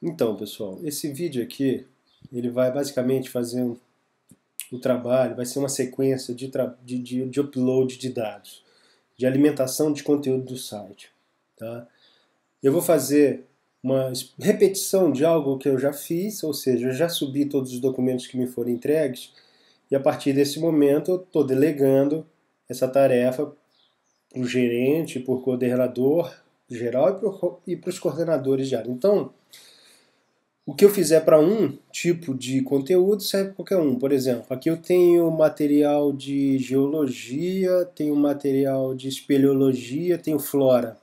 Então, pessoal, esse vídeo aqui, ele vai basicamente fazer um trabalho, vai ser uma sequência de upload de dados, de alimentação de conteúdo do site. Tá? Eu vou fazer uma repetição de algo que eu já fiz, ou seja, eu já subi todos os documentos que me foram entregues, e a partir desse momento eu estou delegando essa tarefa para o gerente, para o coordenador geral e para os coordenadores de área. Então, o que eu fizer para um tipo de conteúdo serve para qualquer um. Por exemplo, aqui eu tenho material de geologia, tenho material de espeleologia, tenho flora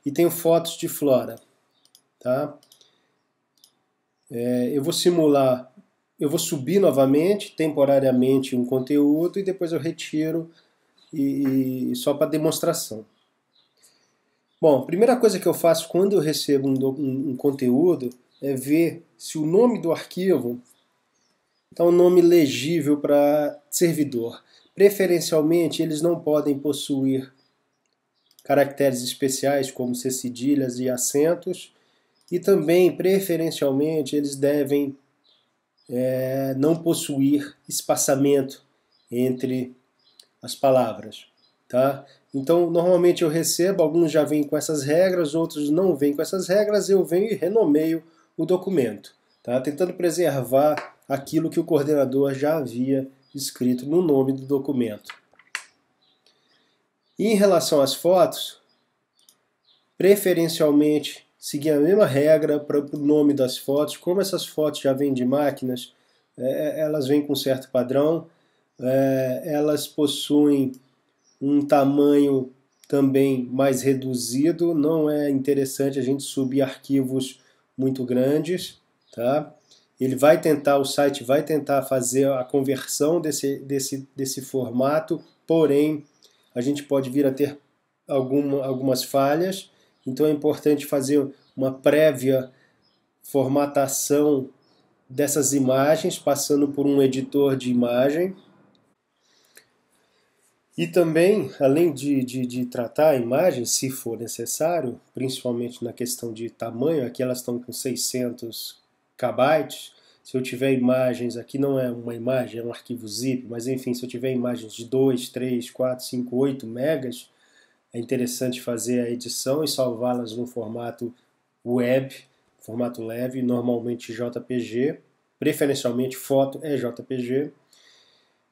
e tenho fotos de flora. Tá? Eu vou simular, eu vou subir novamente, temporariamente, um conteúdo e depois eu retiro só para demonstração. Bom, a primeira coisa que eu faço quando eu recebo um conteúdo é ver se o nome do arquivo está um nome legível para servidor. Preferencialmente, eles não podem possuir caracteres especiais como C cedilhas e acentos, e também, preferencialmente, eles devem não possuir espaçamento entre as palavras. Tá? Então, normalmente eu recebo, alguns já vêm com essas regras, outros não vêm com essas regras, eu venho e renomeio o documento, tá? Tentando preservar aquilo que o coordenador já havia escrito no nome do documento. E em relação às fotos, preferencialmente seguir a mesma regra para o nome das fotos. Como essas fotos já vêm de máquinas, elas vêm com um certo padrão, elas possuem um tamanho também mais reduzido, não é interessante a gente subir arquivos muito grandes, tá? O site vai tentar fazer a conversão desse formato, porém a gente pode vir a ter algumas falhas, então é importante fazer uma prévia formatação dessas imagens, passando por um editor de imagem. E também, além de tratar a imagem, se for necessário, principalmente na questão de tamanho, aqui elas estão com 600 KB. Se eu tiver imagens, aqui não é uma imagem, é um arquivo zip, mas enfim, se eu tiver imagens de 2, 3, 4, 5, 8 megas, é interessante fazer a edição e salvá-las no formato web, formato leve, normalmente JPG, preferencialmente foto é JPG,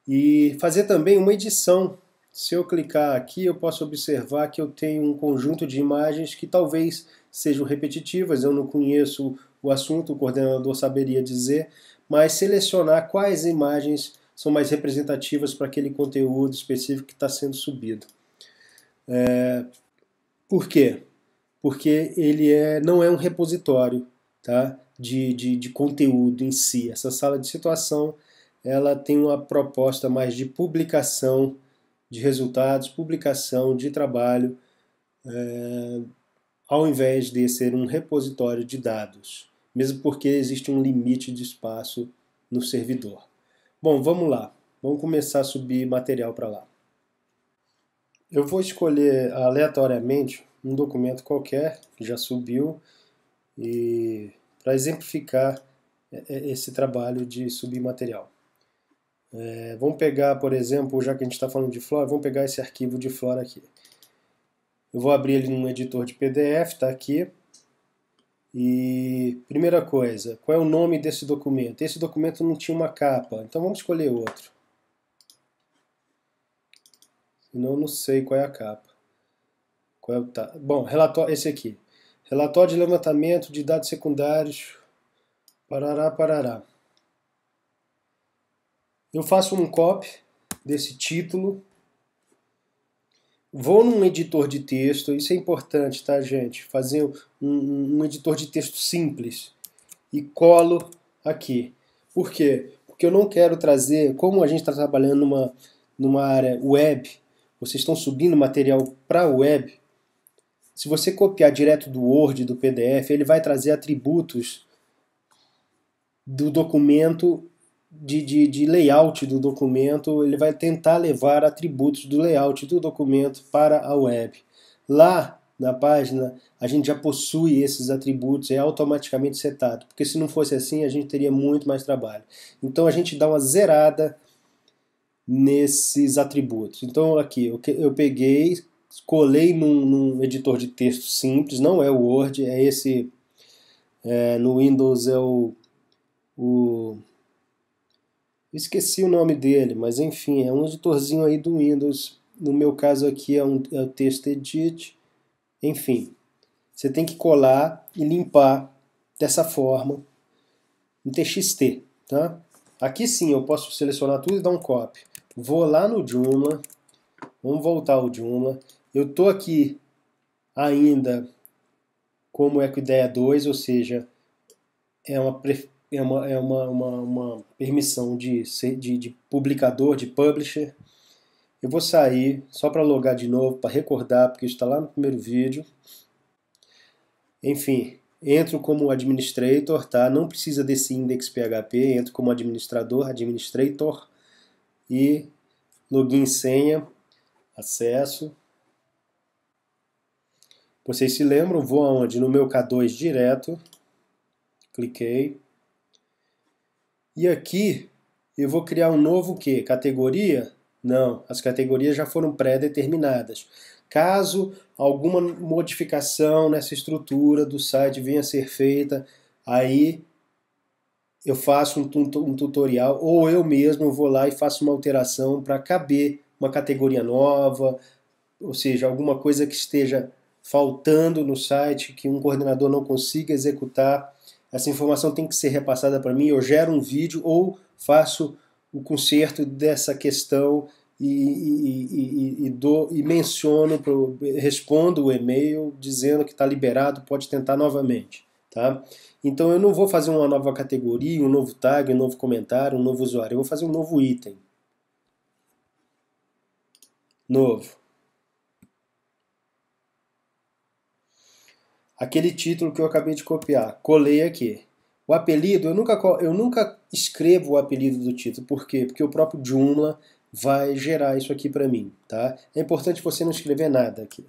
e fazer também uma edição. Se eu clicar aqui, eu posso observar que eu tenho um conjunto de imagens que talvez sejam repetitivas, eu não conheço o assunto, o coordenador saberia dizer, mas selecionar quais imagens são mais representativas para aquele conteúdo específico que está sendo subido. Por quê? Porque ele não é um repositório, tá? de conteúdo em si. Essa sala de situação ela tem uma proposta mais de publicação de resultados, publicação de trabalho, ao invés de ser um repositório de dados, mesmo porque existe um limite de espaço no servidor. Bom, vamos lá. Vamos começar a subir material para lá. Eu vou escolher aleatoriamente um documento qualquer que já subiu e para exemplificar esse trabalho de subir material. Vamos pegar, por exemplo, já que a gente está falando de flora, vamos pegar esse arquivo de flora aqui. Eu vou abrir ele num editor de PDF, está aqui. E primeira coisa, qual é o nome desse documento? Esse documento não tinha uma capa, então vamos escolher outro. Senão eu não sei qual é a capa. Bom, relatório, esse aqui. Relatório de levantamento de dados secundários. Parará, parará. Eu faço um copy desse título. Vou num editor de texto, isso é importante, tá, gente? Fazer um editor de texto simples e colo aqui. Por quê? Porque eu não quero trazer, como a gente está trabalhando numa área web, vocês estão subindo material para a web, se você copiar direto do Word, do PDF, ele vai trazer atributos do documento, de layout do documento, ele vai tentar levar atributos do layout do documento para a web. Lá na página, a gente já possui esses atributos, é automaticamente setado, porque se não fosse assim, a gente teria muito mais trabalho. Então a gente dá uma zerada nesses atributos. Então aqui, eu peguei, colei num editor de texto simples, não é o Word, é esse, no Windows é o esqueci o nome dele, mas enfim, é um editorzinho aí do Windows. No meu caso aqui é o TextEdit. Enfim, você tem que colar e limpar dessa forma em TXT, tá? Aqui sim eu posso selecionar tudo e dar um copy. Vou lá no Joomla, vamos voltar ao Joomla. Eu estou aqui ainda como EcoIdeia 2, ou seja, é uma permissão de publicador, de publisher. Eu vou sair só para logar de novo, para recordar, porque isso está lá no primeiro vídeo. Enfim, entro como administrator, tá? Não precisa desse index.php, entro como administrator, e login, senha, acesso. Vocês se lembram, vou aonde? No meu K2 direto, cliquei. E aqui eu vou criar um novo quê? Categoria? Não, as categorias já foram pré-determinadas. Caso alguma modificação nessa estrutura do site venha a ser feita, aí eu faço um tutorial, ou eu mesmo vou lá e faço uma alteração para caber uma categoria nova, ou seja, alguma coisa que esteja faltando no site, que um coordenador não consiga executar. Essa informação tem que ser repassada para mim, eu gero um vídeo ou faço o conserto dessa questão e menciono, respondo o e-mail dizendo que está liberado, pode tentar novamente. Tá? Então eu não vou fazer uma nova categoria, um novo tag, um novo comentário, um novo usuário, eu vou fazer um novo item. Novo. Aquele título que eu acabei de copiar, colei aqui. O apelido, eu nunca escrevo o apelido do título. Por quê? Porque o próprio Joomla vai gerar isso aqui para mim. Tá? É importante você não escrever nada aqui.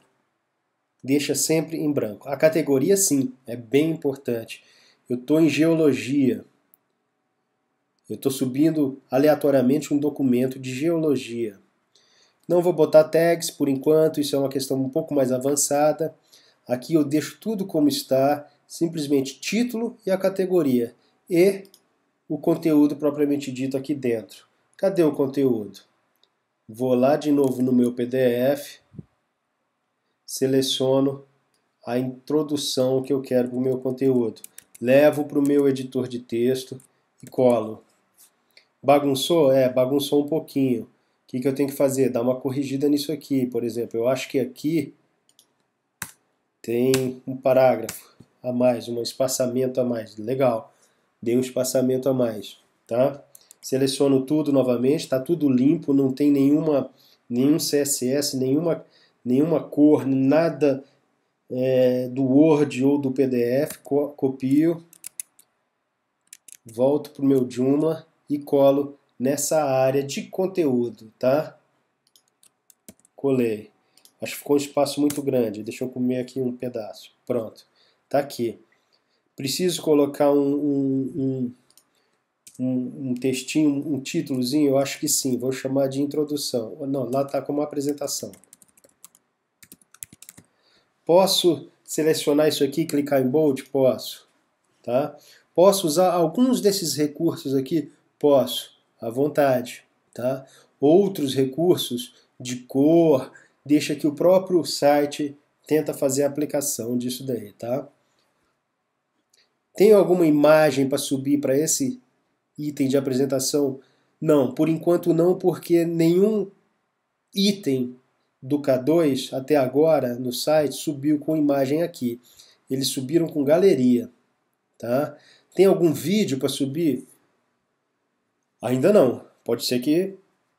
Deixa sempre em branco. A categoria, sim, é bem importante. Eu estou em geologia. Eu estou subindo aleatoriamente um documento de geologia. Não vou botar tags por enquanto, isso é uma questão um pouco mais avançada. Aqui eu deixo tudo como está, simplesmente título e a categoria. E o conteúdo propriamente dito aqui dentro. Cadê o conteúdo? Vou lá de novo no meu PDF, seleciono a introdução que eu quero para o meu conteúdo. Levo para o meu editor de texto e colo. Bagunçou? Bagunçou um pouquinho. O que eu tenho que fazer? Dar uma corrigida nisso aqui, por exemplo. Eu acho que aqui tem um parágrafo a mais, um espaçamento a mais. Legal. Dei um espaçamento a mais. Tá? Seleciono tudo novamente, está tudo limpo, não tem nenhum CSS, nenhuma cor, nada do Word ou do PDF. Copio, volto para o meu Joomla e colo nessa área de conteúdo, tá? Colei. Acho que ficou um espaço muito grande. Deixa eu comer aqui um pedaço. Pronto. Tá aqui. Preciso colocar um textinho, um títulozinho? Eu acho que sim. Vou chamar de introdução. Não, lá está como apresentação. Posso selecionar isso aqui e clicar em bold? Posso. Tá? Posso usar alguns desses recursos aqui? Posso. À vontade. Tá? Outros recursos de cor, deixa que o próprio site tenta fazer a aplicação disso daí, tá? Tem alguma imagem para subir para esse item de apresentação? Não, por enquanto não, porque nenhum item do K2 até agora no site subiu com imagem aqui. Eles subiram com galeria, tá? Tem algum vídeo para subir? Ainda não. Pode ser que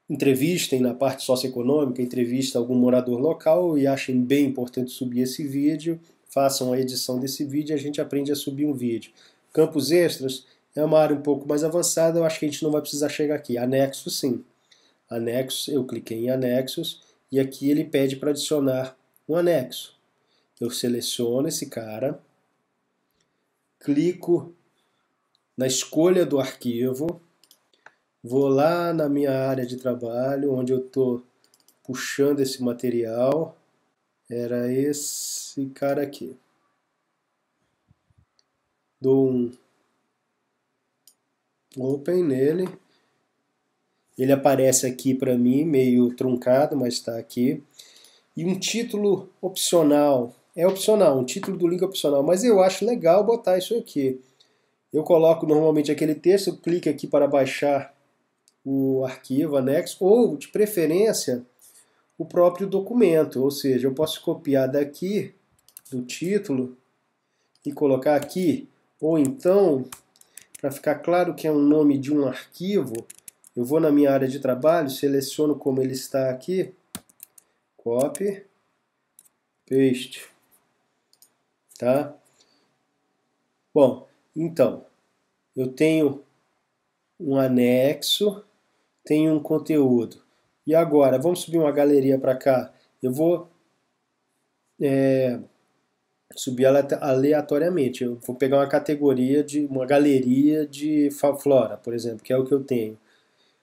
entrevistem na parte socioeconômica, entrevista algum morador local e achem bem importante subir esse vídeo, façam a edição desse vídeo e a gente aprende a subir um vídeo. Campos extras é uma área um pouco mais avançada, eu acho que a gente não vai precisar chegar aqui. Anexo, sim. Anexos, eu cliquei em anexos e aqui ele pede para adicionar um anexo. eu seleciono esse cara, clico na escolha do arquivo, vou lá na minha área de trabalho, onde eu estou puxando esse material, era esse cara aqui. Dou um open nele, ele aparece aqui para mim, meio truncado, mas está aqui. E um título opcional, é opcional, um título do link opcional, mas eu acho legal botar isso aqui. Eu coloco normalmente aquele texto, eu clico aqui para baixar o arquivo anexo, ou de preferência o próprio documento, ou seja, eu posso copiar daqui do título e colocar aqui, ou então, para ficar claro que é um nome de um arquivo, eu vou na minha área de trabalho, seleciono como ele está aqui, copy, paste, tá? Bom, então, eu tenho um anexo, tenho um conteúdo. E agora, vamos subir uma galeria para cá. Eu vou subir aleatoriamente. Eu vou pegar uma categoria de uma galeria de flora, por exemplo, que é o que eu tenho.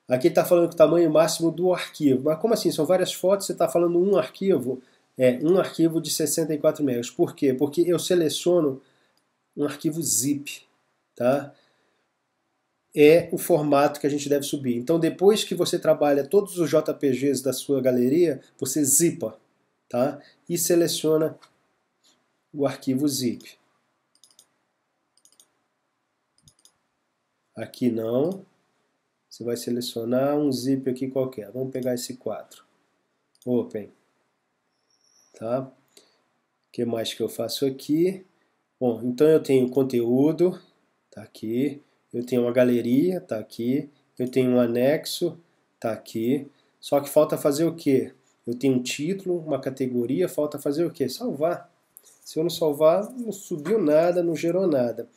Aqui está falando que o tamanho máximo do arquivo. Mas como assim? São várias fotos, você está falando um arquivo? É, um arquivo de 64 megas. Por quê? Porque eu seleciono um arquivo zip, tá? É o formato que a gente deve subir. Então, depois que você trabalha todos os JPGs da sua galeria, você zipa, tá? E seleciona o arquivo zip. Aqui não. Você vai selecionar um zip aqui qualquer. Vamos pegar esse 4. Open. Tá? O que mais que eu faço aqui? Bom, então eu tenho conteúdo, tá aqui. Eu tenho uma galeria, tá aqui. Eu tenho um anexo, tá aqui. Só que falta fazer o quê? Eu tenho um título, uma categoria, falta fazer o quê? Salvar. Se eu não salvar, não subiu nada, não gerou nada.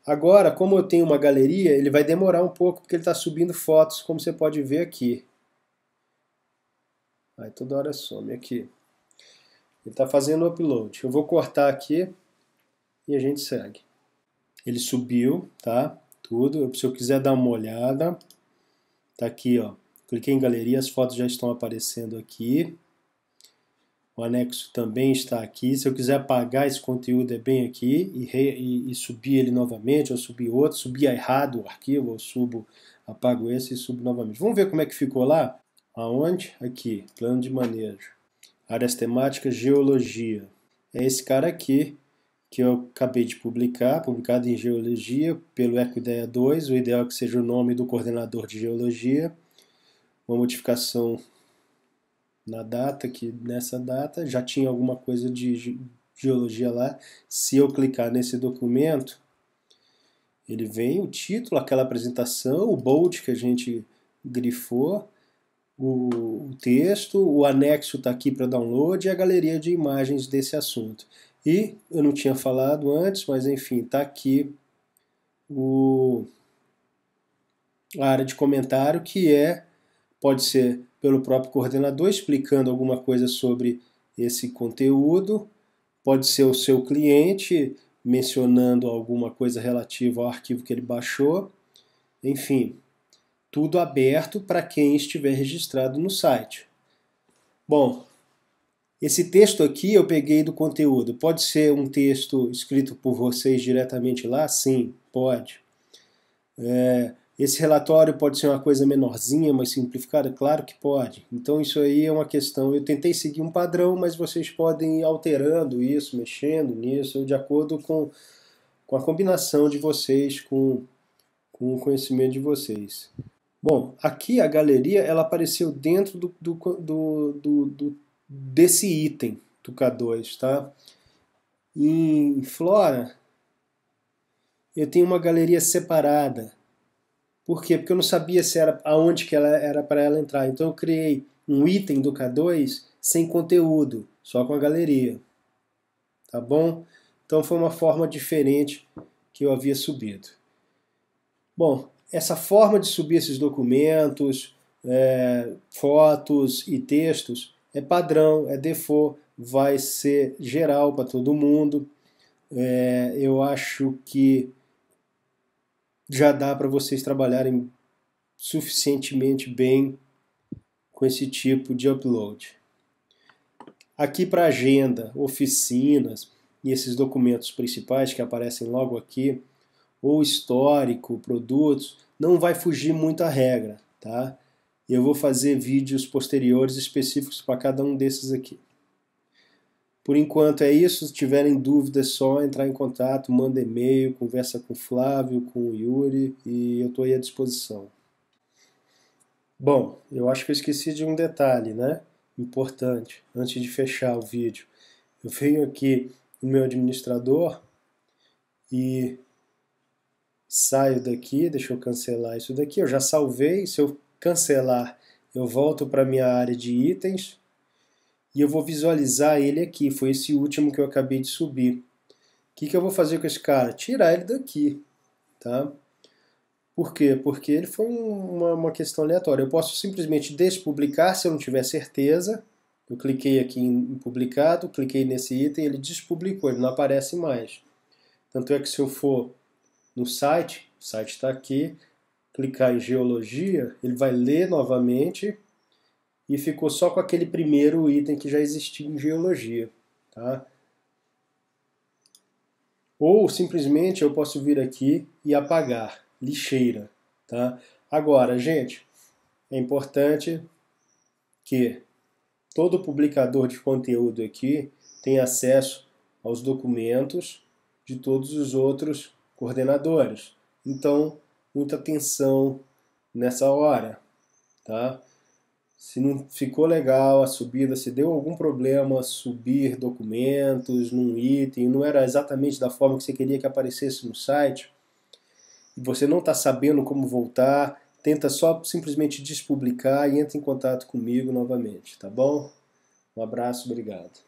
Agora, como eu tenho uma galeria, ele vai demorar um pouco, porque ele está subindo fotos, como você pode ver aqui. Aí toda hora some aqui. Ele está fazendo o upload. Eu vou cortar aqui e a gente segue. Ele subiu, tá? Tudo. Se eu quiser dar uma olhada, tá aqui, ó. Cliquei em galeria, as fotos já estão aparecendo aqui. O anexo também está aqui. Se eu quiser apagar esse conteúdo, é bem aqui e subir ele novamente, ou subir outro, subir errado o arquivo, eu subo, apago esse e subo novamente. Vamos ver como é que ficou lá? Aonde? Aqui, plano de manejo. Áreas temáticas, geologia. É esse cara aqui que eu acabei de publicar, publicado em geologia pelo EcoIdeia 2. O ideal é que seja o nome do coordenador de geologia. Uma modificação na data, que nessa data já tinha alguma coisa de geologia lá. Se eu clicar nesse documento, ele vem o título, aquela apresentação, o bold que a gente grifou, o texto, o anexo está aqui para download e a galeria de imagens desse assunto. E eu não tinha falado antes, mas enfim, está aqui a área de comentário, que pode ser pelo próprio coordenador explicando alguma coisa sobre esse conteúdo, pode ser o seu cliente mencionando alguma coisa relativa ao arquivo que ele baixou, enfim, tudo aberto para quem estiver registrado no site. Bom, esse texto aqui eu peguei do conteúdo. Pode ser um texto escrito por vocês diretamente lá? Sim, pode. Esse relatório pode ser uma coisa menorzinha, mais simplificada? Claro que pode. Então isso aí é uma questão. Eu tentei seguir um padrão, mas vocês podem ir alterando isso, mexendo nisso, de acordo com a combinação de vocês, com o conhecimento de vocês. Bom, aqui a galeria ela apareceu dentro desse item do K2, tá? Em Flora, eu tenho uma galeria separada. Por quê? Porque eu não sabia se era aonde que ela era para ela entrar. Então eu criei um item do K2 sem conteúdo, só com a galeria. Tá bom? Então foi uma forma diferente que eu havia subido. Bom, essa forma de subir esses documentos, fotos e textos é padrão, é default. vai ser geral para todo mundo. Eu acho que já dá para vocês trabalharem suficientemente bem com esse tipo de upload. Aqui para agenda, oficinas e esses documentos principais que aparecem logo aqui, ou histórico, produtos, não vai fugir muito a regra, tá? Eu vou fazer vídeos posteriores específicos para cada um desses aqui. Por enquanto é isso. Se tiverem dúvidas, é só entrar em contato, manda e-mail, conversa com o Flávio, com o Yuri, e eu estou aí à disposição. Bom, eu acho que eu esqueci de um detalhe, né? Importante, antes de fechar o vídeo. Eu venho aqui no meu administrador e saio daqui, deixa eu cancelar isso daqui, eu já salvei. Se eu cancelar, eu volto para a minha área de itens e eu vou visualizar ele aqui. Foi esse último que eu acabei de subir. O que eu vou fazer com esse cara? Tirar ele daqui, tá? Por quê? Porque ele foi uma questão aleatória. Eu posso simplesmente despublicar se eu não tiver certeza. Eu cliquei aqui em publicado, cliquei nesse item, ele despublicou, ele não aparece mais. Tanto é que se eu for no site, o site está aqui, clicar em geologia, ele vai ler novamente e ficou só com aquele primeiro item que já existia em geologia, tá? Ou simplesmente eu posso vir aqui e apagar, lixeira, tá? Agora, gente, é importante que todo publicador de conteúdo aqui tenha acesso aos documentos de todos os outros coordenadores. Então, muita atenção nessa hora, tá? Se não ficou legal a subida, se deu algum problema subir documentos num item, não era exatamente da forma que você queria que aparecesse no site, e você não está sabendo como voltar, tenta só simplesmente despublicar e entra em contato comigo novamente, tá bom? Um abraço, obrigado.